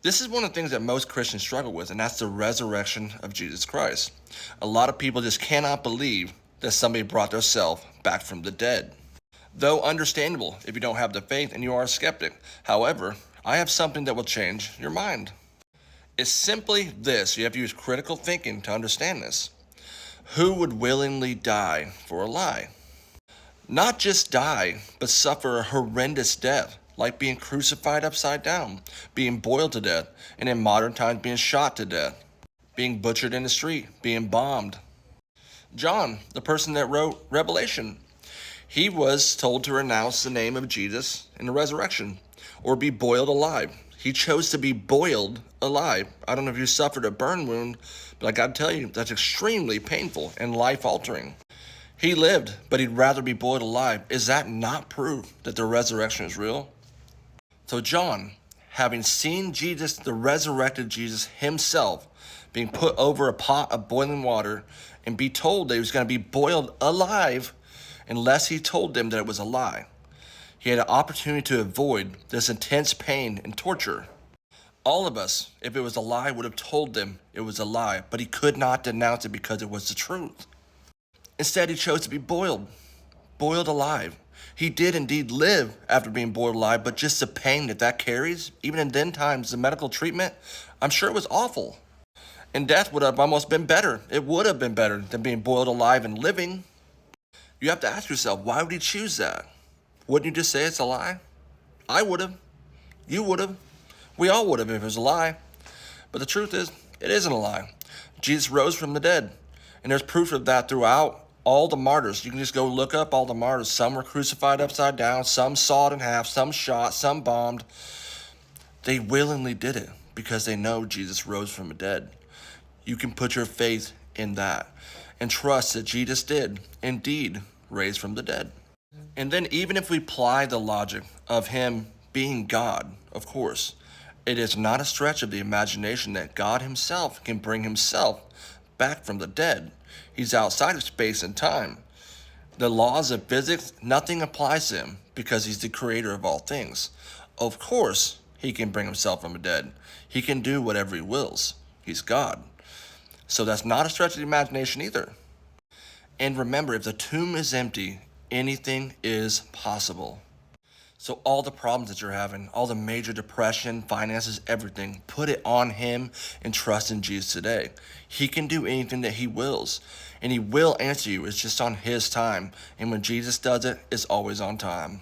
This is one of the things that most Christians struggle with, and that's the resurrection of Jesus Christ. A lot of people just cannot believe that somebody brought their self back from the dead. Though understandable if you don't have the faith and you are a skeptic. However, I have something that will change your mind. It's simply this. You have to use critical thinking to understand this. Who would willingly die for a lie? Not just die, but suffer a horrendous death, like being crucified upside down, being boiled to death, and in modern times being shot to death, being butchered in the street, being bombed. John, the person that wrote Revelation, he was told to renounce the name of Jesus in the resurrection or be boiled alive. He chose to be boiled alive. I don't know if you suffered a burn wound, but I got to tell you, that's extremely painful and life-altering. He lived, but he'd rather be boiled alive. Is that not proof that the resurrection is real? So John, having seen Jesus, the resurrected Jesus himself, being put over a pot of boiling water and be told that he was going to be boiled alive unless he told them that it was a lie. He had an opportunity to avoid this intense pain and torture. All of us, if it was a lie, would have told them it was a lie, but he could not denounce it because it was the truth. Instead, he chose to be boiled alive. He did indeed live after being boiled alive, but just the pain that carries, even in then times, the medical treatment, I'm sure it was awful. And death would have almost been better. It would have been better than being boiled alive and living. You have to ask yourself, why would he choose that? Wouldn't you just say it's a lie? I would have. You would have. We all would have if it was a lie. But the truth is, it isn't a lie. Jesus rose from the dead. And there's proof of that throughout all the martyrs. You can just go look up all the martyrs. Some were crucified upside down, some sawed in half, some shot, some bombed. They willingly did it because they know Jesus rose from the dead. You can put your faith in that and trust that Jesus did indeed raise from the dead. And then even if we apply the logic of him being God, of course, it is not a stretch of the imagination that God himself can bring himself back from the dead. He's outside of space and time. The laws of physics, nothing applies to him because he's the creator of all things. Of course, he can bring himself from the dead. He can do whatever he wills. He's God. So that's not a stretch of the imagination either. And remember, if the tomb is empty, anything is possible. So all the problems that you're having, all the major depression, finances, everything, put it on him and trust in Jesus today. He can do anything that he wills, and he will answer you. It's just on his time. And when Jesus does it, it's always on time.